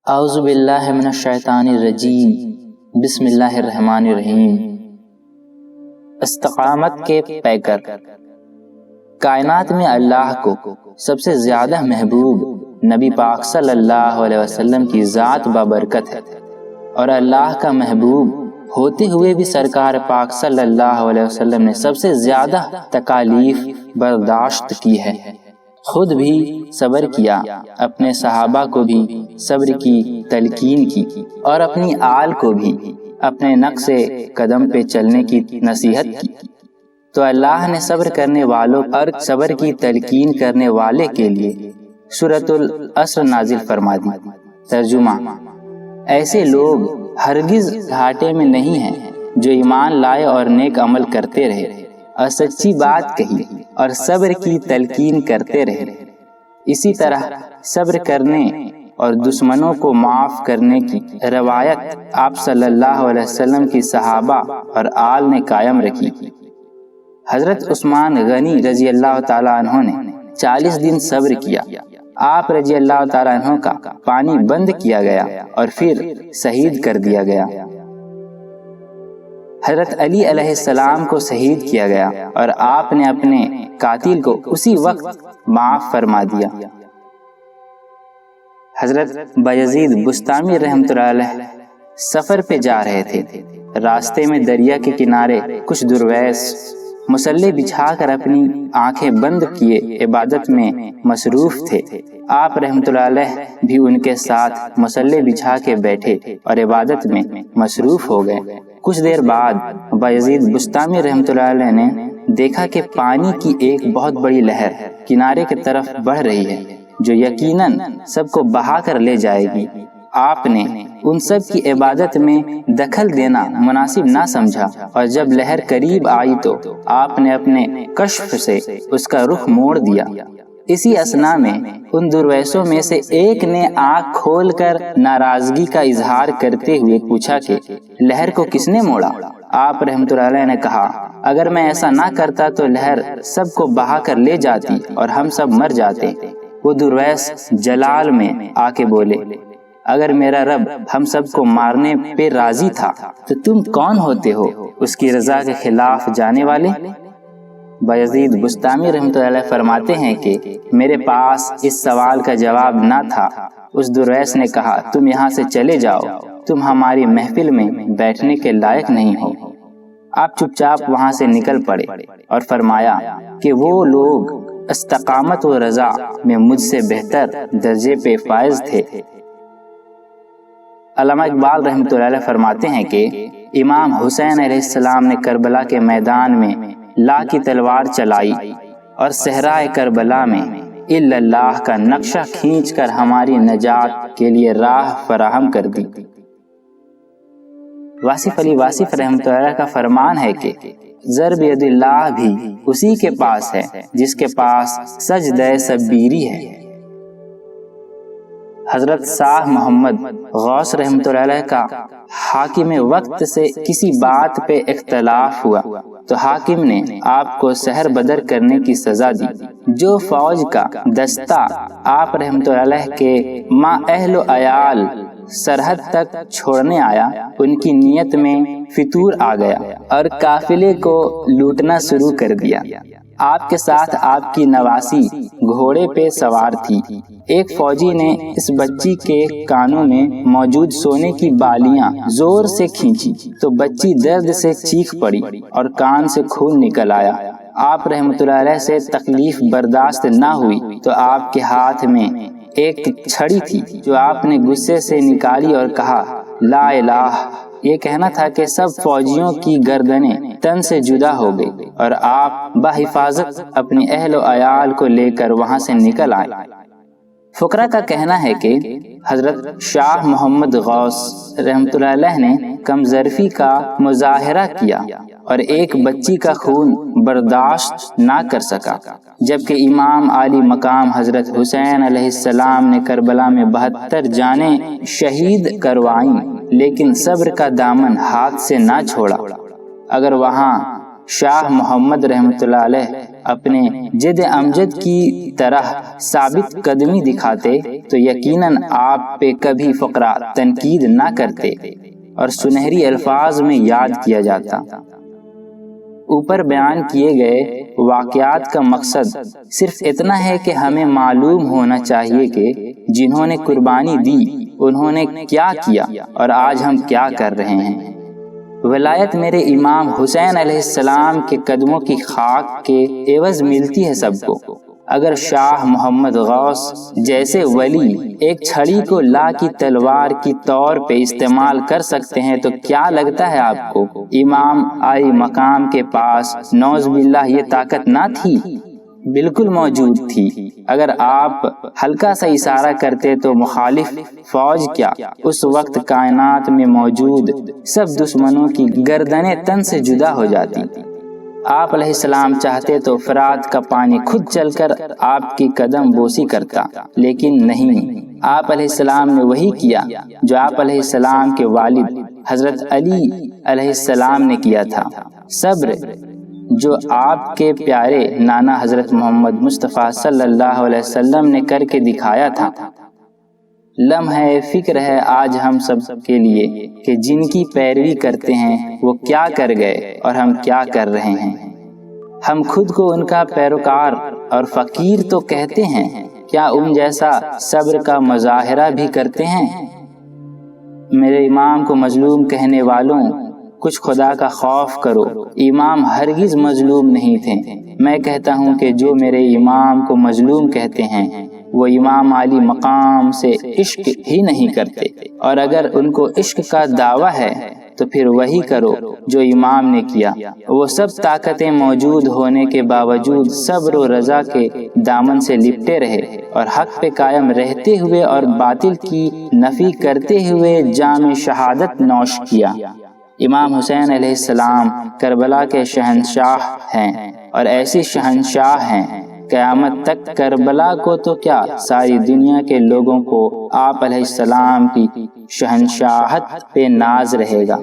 اعوذ باللہ من الشیطان الرجیم، بسم اللہ الرحمن الرحیم۔ استقامت کے پیکر۔ کائنات میں اللہ کو سب سے زیادہ محبوب نبی پاک صلی اللہ علیہ وسلم کی ذات بابرکت ہے، اور اللہ کا محبوب ہوتے ہوئے بھی سرکار پاک صلی اللہ علیہ وسلم نے سب سے زیادہ تکالیف برداشت کی ہے، خود بھی صبر کیا، اپنے صحابہ کو بھی صبر کی تلقین کی، اور اپنی آل کو بھی اپنے نقش قدم پہ چلنے کی نصیحت کی۔ تو اللہ نے صبر کرنے والوں اور صبر کی تلقین کرنے والے کے لیے سورۃ العصر نازل فرما دی۔ ترجمہ: ایسے لوگ ہرگز گھاٹے میں نہیں ہیں جو ایمان لائے اور نیک عمل کرتے رہے اور سچی بات کہی اور صبر کی تلقین کرتے رہے۔ اسی طرح صبر کرنے اور دشمنوں کو معاف کرنے کی روایت آپ صلی اللہ علیہ وسلم کی صحابہ اور آل نے قائم رکھی۔ حضرت عثمان غنی رضی اللہ تعالیٰ عنہ نے 40 دن صبر کیا۔ آپ رضی اللہ تعالیٰ عنہ کا پانی بند کیا گیا اور پھر شہید کر دیا گیا۔ حضرت علی علیہ السلام کو شہید کیا گیا اور آپ نے اپنے قاتل کو اسی وقت معاف فرما دیا۔ حضرت بایزید بستامی رحمۃ اللہ علیہ سفر پہ جا رہے تھے۔ راستے میں دریا کے کنارے کچھ درویش مصلی بچھا کر اپنی آنکھیں بند کیے عبادت میں مصروف تھے۔ آپ رحمۃ اللہ علیہ بھی ان کے ساتھ مصلی بچھا کے بیٹھے اور عبادت میں مصروف ہو گئے۔ کچھ دیر بعد بایزید بستامی رحمۃ اللہ علیہ نے دیکھا کہ پانی کی ایک بہت بڑی لہر کنارے کی طرف بڑھ رہی ہے جو یقیناً سب کو بہا کر لے جائے گی۔ آپ نے ان سب کی عبادت میں دخل دینا مناسب نہ سمجھا، اور جب لہر قریب آئی تو آپ نے اپنے کشف سے اس کا رخ موڑ دیا۔ اسی اثنا میں ان درویشوں میں سے ایک نے آنکھ کھول کر ناراضگی کا اظہار کرتے ہوئے پوچھا کہ لہر کو کس نے موڑا؟ آپ رحمۃ اللہ علیہ نے کہا، اگر میں ایسا نہ کرتا تو لہر سب کو بہا کر لے جاتی اور ہم سب مر جاتے۔ وہ درویش جلال میں آ کے بولے، اگر میرا رب ہم سب کو مارنے پہ راضی تھا تو تم کون ہوتے ہو اس کی رضا کے خلاف جانے والے؟ بایزید بستامی رحمۃ اللہ علیہ فرماتے ہیں کہ میرے پاس اس سوال کا جواب نہ تھا۔ اس درویش نے کہا، تم یہاں سے چلے جاؤ، تم ہماری محفل میں بیٹھنے کے لائق نہیں ہو۔ آپ چپ چاپ وہاں سے نکل پڑے اور فرمایا کہ وہ لوگ استقامت و رضا میں مجھ سے بہتر درجے پہ فائز تھے۔ علامہ اقبال رحمۃ اللہ علیہ فرماتے ہیں کہ امام حسین علیہ السلام نے کربلا کے میدان میں لا کی تلوار چلائی اور صحرائے کربلا میں الا اللہ کا نقشہ کھینچ کر ہماری نجات کے لیے راہ فراہم کر دی۔ واصف علی واصف رحمۃ اللہ کا فرمان ہے کہ ضرب ید اللہ بھی اسی کے پاس ہے جس کے پاس سجدہ شبیری ہے۔ حضرت شاہ محمد غوث رحمۃ اللہ علیہ کا حاکم وقت سے کسی بات پہ اختلاف ہوا تو حاکم نے آپ کو سحر بدر کرنے کی سزا دی۔ جو فوج کا دستہ آپ رحمۃ اللہ علیہ کے ماں اہل و عیال سرحد تک چھوڑنے آیا، ان کی نیت میں فتور آ گیا اور قافلے کو لوٹنا شروع کر دیا۔ آپ کے ساتھ آپ کی نواسی گھوڑے پہ سوار تھی۔ ایک فوجی نے اس بچی کے کانوں میں موجود سونے کی بالیاں زور سے کھینچی تو بچی درد سے چیخ پڑی اور کان سے خون نکل آیا۔ آپ رحمۃ اللہ علیہ سے تکلیف برداشت نہ ہوئی تو آپ کے ہاتھ میں ایک چھڑی تھی جو آپ نے غصے سے نکالی اور کہا، لا الہ۔ یہ کہنا تھا کہ سب فوجیوں کی گردنیں تن سے جدا ہو گئی اور آپ بحفاظت اپنی اہل و عیال کو لے کر وہاں سے نکل آئے۔ فقراء کا کہنا ہے کہ حضرت شاہ محمد غوث رحمۃ اللہ علیہ نے کم ظرفی کا مظاہرہ کیا اور ایک بچی کا خون برداشت نہ کر سکا، جبکہ امام عالی مقام حضرت حسین علیہ السلام نے کربلا میں 72 جانیں شہید کروائیں لیکن صبر کا دامن ہاتھ سے نہ چھوڑا۔ اگر وہاں شاہ محمد رحمۃ اللہ علیہ اپنے جد امجد کی طرح ثابت قدمی دکھاتے تو یقیناً آپ پہ کبھی فقرا تنقید نہ کرتے اور سنہری الفاظ میں یاد کیا جاتا۔ اوپر بیان کیے گئے واقعات کا مقصد صرف اتنا ہے کہ ہمیں معلوم ہونا چاہیے کہ جنہوں نے قربانی دی انہوں نے کیا کیا اور آج ہم کیا کر رہے ہیں۔ ولایت میرے امام حسین علیہ السلام کے قدموں کی خاک کے عوض ملتی ہے سب کو۔ اگر شاہ محمد غوث جیسے ولی ایک چھڑی کو لا کی تلوار کی طور پہ استعمال کر سکتے ہیں تو کیا لگتا ہے آپ کو امام علی مقام کے پاس نعوذ باللہ یہ طاقت نہ تھی؟ بالکل موجود تھی۔ اگر آپ ہلکا سا اشارہ کرتے تو مخالف فوج کیا اس وقت کائنات میں موجود سب دشمنوں کی گردنیں تن سے جدا ہو جاتی۔ آپ علیہ السلام چاہتے تو فرات کا پانی خود چل کر آپ کی قدم بوسی کرتا، لیکن نہیں، آپ علیہ السلام نے وہی کیا جو آپ علیہ السلام کے والد حضرت علی علیہ السلام نے کیا تھا۔ صبر جو آپ کے پیارے نانا حضرت محمد مصطفیٰ صلی اللہ علیہ وسلم نے کر کے دکھایا تھا۔ لمحہ فکر ہے آج ہم سب کے لیے کہ جن کی پیروی کرتے ہیں وہ کیا کر گئے اور ہم کیا کر رہے ہیں۔ ہم خود کو ان کا پیروکار اور فقیر تو کہتے ہیں، کیا ان جیسا صبر کا مظاہرہ بھی کرتے ہیں؟ میرے امام کو مظلوم کہنے والوں، کچھ خدا کا خوف کرو، امام ہرگز مظلوم نہیں تھے۔ میں کہتا ہوں کہ جو میرے امام کو مظلوم کہتے ہیں وہ امام علی مقام سے عشق ہی نہیں کرتے، اور اگر ان کو عشق کا دعویٰ ہے تو پھر وہی کرو جو امام نے کیا۔ وہ سب طاقتیں موجود ہونے کے باوجود صبر و رضا کے دامن سے لپٹے رہے اور حق پہ قائم رہتے ہوئے اور باطل کی نفی کرتے ہوئے جام شہادت نوش کیا۔ امام حسین علیہ السلام کربلا کے شہنشاہ ہیں اور ایسی شہنشاہ ہیں قیامت تک کربلا کو تو کیا ساری دنیا کے لوگوں کو آپ علیہ السلام کی شہنشاہت پہ ناز رہے گا۔